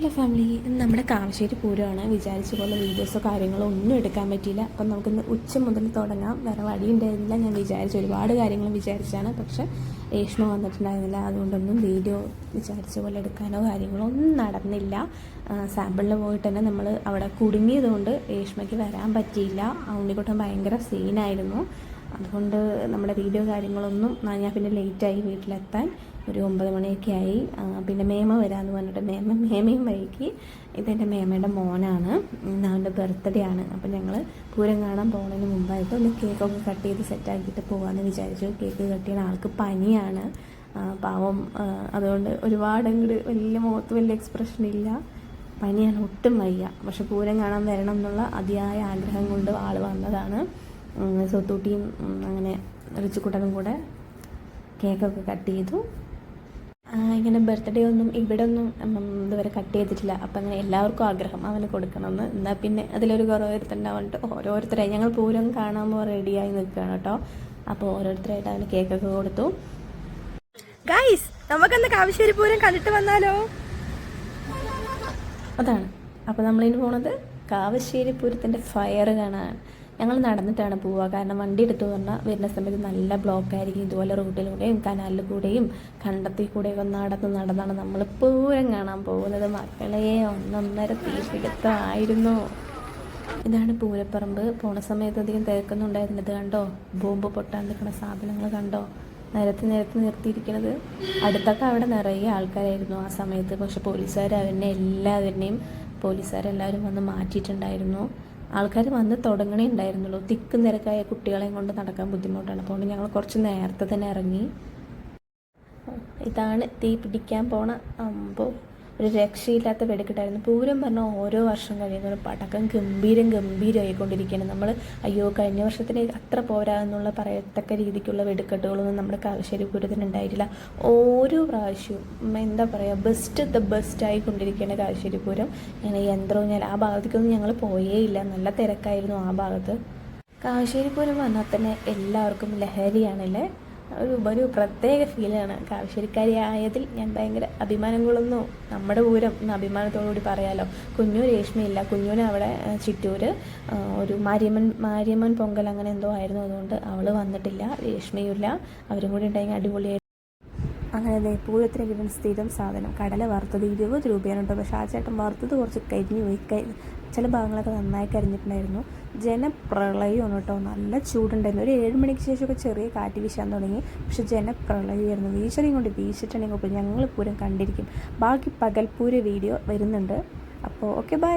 Hello family, ഇന്ന് നമ്മുടെ കാവശ്ശേരി പൂരമാണ്. വിചാരിച്ച പോലെ വീഡിയോസോ കാര്യങ്ങളോ ഒന്നും എടുക്കാൻ പറ്റിയില്ല. അപ്പം നമുക്കിന്ന് ഉച്ച മുതൽ തുടങ്ങാം. വേറെ വഴിയുണ്ടായിരുന്നില്ല. ഞാൻ വിചാരിച്ച ഒരുപാട് കാര്യങ്ങൾ വിചാരിച്ചാണ്, പക്ഷേ രേഷ്മ വന്നിട്ടുണ്ടായിരുന്നില്ല. അതുകൊണ്ടൊന്നും വീഡിയോ വിചാരിച്ച പോലെ എടുക്കാനോ കാര്യങ്ങളോ ഒന്നും നടന്നില്ല. സാമ്പിളിൽ പോയിട്ട് തന്നെ നമ്മൾ അവിടെ കുടുങ്ങിയതുകൊണ്ട് രേഷ്മയ്ക്ക് വരാൻ പറ്റിയില്ല. ഉണ്ണിക്കുട്ടൻ ഭയങ്കര സീനായിരുന്നു. അതുകൊണ്ട് നമ്മുടെ വീഡിയോ കാര്യങ്ങളൊന്നും ഞാൻ പിന്നെ ലേറ്റായി വീട്ടിലെത്താൻ. ഒരു 9 മണിയൊക്കെ ആയി. പിന്നെ മേമ വരാമെന്ന് പറഞ്ഞിട്ട് മേമയും വൈകി. ഇതെൻ്റെ മേമയുടെ മോനാണ്. ഇന്ന് അവൻ്റെ ബർത്ത്ഡേ ആണ്. അപ്പം ഞങ്ങൾ പൂരം കാണാൻ പോകുന്നതിന് മുമ്പായിട്ട് ഒന്ന് കേക്കൊക്കെ കട്ട് ചെയ്ത് സെറ്റാക്കിയിട്ട് പോകാമെന്ന് വിചാരിച്ചു. കേക്ക് കട്ട് ചെയ്യുന്ന ആൾക്ക് പനിയാണ്, പാവം. അതുകൊണ്ട് ഒരുപാട് അങ്ങോട്ട് മുഖത്ത് വലിയ എക്സ്പ്രഷൻ ഇല്ല. പനിയാണ്, ഒട്ടും വയ്യ. പക്ഷെ പൂരം കാണാൻ വരണം എന്നുള്ള അതിയായ ആഗ്രഹം കൊണ്ട് ആൾ വന്നതാണ്. സ്വത്തൂട്ടിയും അങ്ങനെ റിച്ചുക്കുട്ടനും കൂടെ കേക്കൊക്കെ കട്ട് ചെയ്തു. ഇങ്ങനെ ബർത്ത്ഡേ ഒന്നും ഇവിടെ ഒന്നും ഇതുവരെ കട്ട് ചെയ്തിട്ടില്ല. അപ്പം അങ്ങനെ എല്ലാവർക്കും ആഗ്രഹം അവന് കൊടുക്കണമെന്ന്. എന്നാൽ പിന്നെ അതിലൊരു കുറവ് വരുത്തുണ്ടാവുന്നുണ്ട്. ഓരോരുത്തരായി ഞങ്ങൾ പൂരം കാണാൻ റെഡിയായി നിൽക്കുകയാണ് കേട്ടോ. അപ്പോൾ ഓരോരുത്തരായിട്ട് അവന് കേക്കൊക്കെ കൊടുത്തു. ഗൈസ്, നമുക്കെന്ന് കാവശ്ശേരി പൂരം കണ്ടിട്ട് വന്നാലോ? അതാണ്. അപ്പോൾ നമ്മളിന് പോണത് കാവശ്ശേരി പൂരത്തിൻ്റെ ഫയർ കാണാൻ. ഞങ്ങൾ നടന്നിട്ടാണ് പോവുക. കാരണം വണ്ടി എടുത്തു പറഞ്ഞാൽ വരുന്ന സമയത്ത് നല്ല ബ്ലോക്കായിരിക്കും. ഇതുപോലെ റോഡിലൂടെയും കനാലിൽ കൂടെയും കണ്ടത്തിൽ കൂടെയൊക്കെ നടന്നാണ് നമ്മൾ പൂരം കാണാൻ പോകുന്നത്. മക്കളെ, 1.5 തീപിടുത്തമായിരുന്നു. ഇതാണ് പൂരപ്പറമ്പ്. പോണ സമയത്ത് അധികം തിരക്കൊന്നുണ്ടായിരുന്നത്. ഇത് കണ്ടോ, ബോംബ് പൊട്ടാൻ നിൽക്കുന്ന സാധനങ്ങൾ കണ്ടോ, നിരത്തി നിർത്തിയിരിക്കുന്നത്. അടുത്തൊക്കെ അവിടെ നിറയെ ആൾക്കാരായിരുന്നു ആ സമയത്ത്. പക്ഷെ പോലീസുകാരെല്ലാവരും വന്ന് മാറ്റിയിട്ടുണ്ടായിരുന്നു. ആൾക്കാർ വന്ന് തുടങ്ങണേ ഉണ്ടായിരുന്നുള്ളൂ. തിക്കും തിരക്കായ കുട്ടികളെയും കൊണ്ട് നടക്കാൻ ബുദ്ധിമുട്ടാണ്. അതുകൊണ്ട് ഞങ്ങൾ കുറച്ച് നേരത്തെ തന്നെ ഇറങ്ങി. ഇതാണ് തീ പിടിക്കാൻ പോണ ഒരു രക്ഷയില്ലാത്ത വെടിക്കെട്ടായിരുന്നു. പൂരം പറഞ്ഞാൽ ഓരോ വർഷം കഴിയുമ്പോൾ പടക്കം ഗംഭീരമായിക്കൊണ്ടിരിക്കുകയാണ്. നമ്മൾ അയ്യോ കഴിഞ്ഞ വർഷത്തിന് അത്ര പോരാ എന്നുള്ള പറയത്തക്ക രീതിക്കുള്ള വെടിക്കെട്ടുകളൊന്നും നമ്മുടെ കാവശ്ശേരി പൂരത്തിന് ഉണ്ടായിട്ടില്ല. ഓരോ പ്രാവശ്യവും എന്താ പറയുക, ദ ബെസ്റ്റ് ആയിക്കൊണ്ടിരിക്കുകയാണ് കാവശ്ശേരി പൂരം. ഇങ്ങനെ യന്ത്രവും ആ ഭാഗത്തേക്കൊന്നും ഞങ്ങൾ പോയേ ഇല്ല. നല്ല തിരക്കായിരുന്നു ആ ഭാഗത്ത്. കാവശ്ശേരി പൂരം വന്നാൽ തന്നെ എല്ലാവർക്കും ലഹരിയാണല്ലേ. ഒരു പ്രത്യേക ഫീലാണ്. കാവശ്ശേരിക്കാരി ആയതിൽ ഞാൻ ഭയങ്കര അഭിമാനം കൊള്ളുന്നു. നമ്മുടെ പൂരം എന്ന് അഭിമാനത്തോടുകൂടി പറയാമല്ലോ. കുഞ്ഞു രേഷ്മയില്ല. കുഞ്ഞുവിന് അവിടെ ചിറ്റൂർ ഒരു മാരിയമ്മൻ പൊങ്കൽ അങ്ങനെ എന്തോ ആയിരുന്നു. അതുകൊണ്ട് അവൾ വന്നിട്ടില്ല. രേഷ്മയുമില്ല. അവരും കൂടി ഉണ്ടെങ്കിൽ അടിപൊളിയായിരുന്നു. അങ്ങനെ പൂരത്തിന് കിട്ടുന്ന സ്ഥിരം സാധനം കടല വറുത്തത് 20 രൂപയാണ് കേട്ടോ. പക്ഷേ ആ ചേട്ടൻ വറുത്തത് കുറച്ച് കരിഞ്ഞു പോയി. ചില ഭാഗങ്ങളൊക്കെ നന്നായി കരിഞ്ഞിട്ടുണ്ടായിരുന്നു. ജനപ്രളയമാണ് കേട്ടോ. നല്ല ചൂടുണ്ടായിരുന്നു. ഒരു 7 മണിക്ക് ശേഷമൊക്കെ ചെറിയ കാറ്റ് വീശാൻ തുടങ്ങി. പക്ഷെ ജനപ്രളയമായിരുന്നു. വീശനെയും കൊണ്ട് വീശിട്ടുണ്ടെങ്കിൽ ഞങ്ങൾ പൂരം കണ്ടിരിക്കും. ബാക്കി പകൽപ്പൂര വീഡിയോ വരുന്നുണ്ട്. അപ്പോൾ ഓക്കെ, ബൈ.